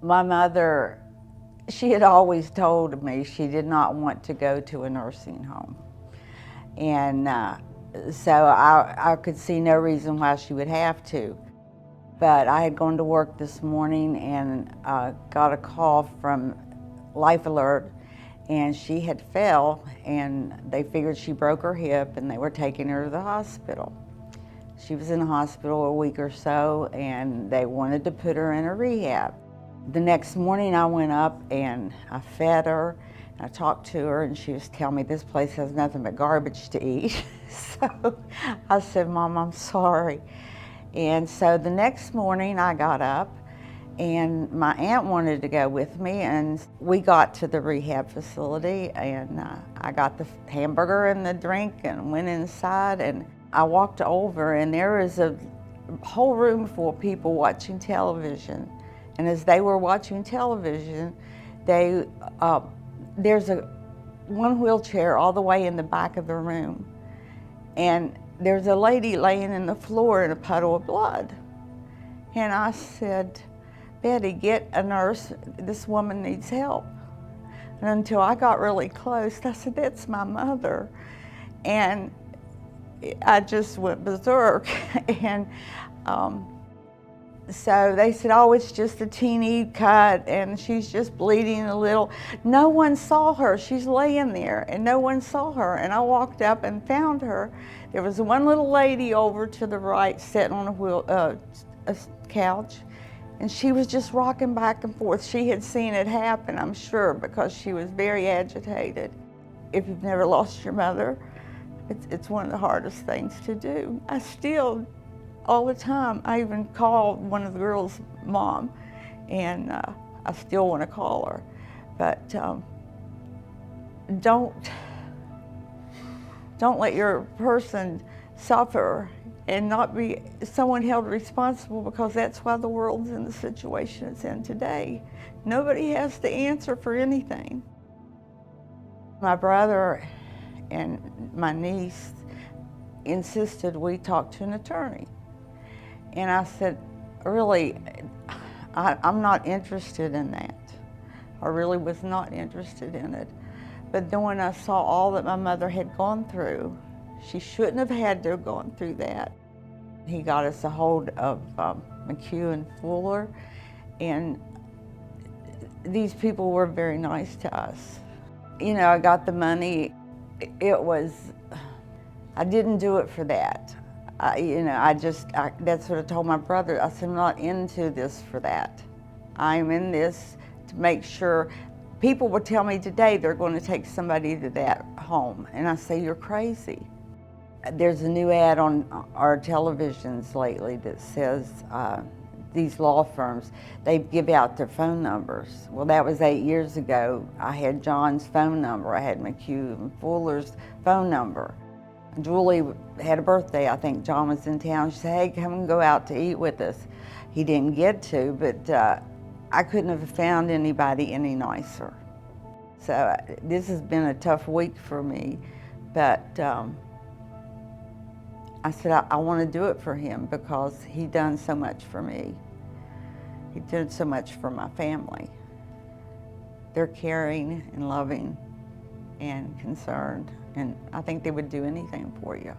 My mother, she had always told me she did not want to go to a nursing home. And so I could see no reason why she would have to. But I had gone to work this morning and got a call from Life Alert, and she had fell, and they figured she broke her hip, and they were taking her to the hospital. She was in the hospital a week or so, and they wanted to put her in a rehab. The next morning I went up and I fed her, and I talked to her, and she was telling me this place has nothing but garbage to eat. So I said, Mom, I'm sorry. And so the next morning I got up, and my aunt wanted to go with me, and we got to the rehab facility, and I got the hamburger and the drink and went inside, and I walked over, and there was a whole room full of people watching television. And as they were watching television, there's one wheelchair all the way in the back of the room, and there's a lady laying in the floor in a puddle of blood. And I said, Betty, get a nurse, this woman needs help. And until I got really close, I said, that's my mother. And I just went berserk. And so they said, oh, it's just a teeny cut and she's just bleeding a little. No one saw her. She's laying there and no one saw her. And I walked up and found her. There was one little lady over to the right sitting on a couch, and she was just rocking back and forth. She had seen it happen, I'm sure, because she was very agitated. If you've never lost your mother, it's one of the hardest things to do. I still, all the time, I even call one of the girls' mom, and I still want to call her. But don't let your person suffer and not be someone held responsible, because that's why the world's in the situation it's in today. Nobody has to answer for anything. My brother and my niece insisted we talk to an attorney. And I said, really, I'm not interested in that. I really was not interested in it. But then when I saw all that my mother had gone through, she shouldn't have had to have gone through that. He got us a hold of Mchugh Fuller, and these people were very nice to us. You know, I got the money. I didn't do it for that. That's what I told my brother. I said, I'm not into this for that. I'm in this to make sure. People would tell me today they're going to take somebody to that home, and I say, you're crazy. There's a new ad on our televisions lately that says these law firms, they give out their phone numbers. Well, that was 8 years ago. I had John's phone number. I had Mchugh Fuller's phone number. Julie had a birthday. I think John was in town. She said, hey, come and go out to eat with us. He didn't get to, but I couldn't have found anybody any nicer. So this has been a tough week for me, but I said, I want to do it for him because he done so much for me. He did so much for my family. They're caring and loving and concerned, and I think they would do anything for you.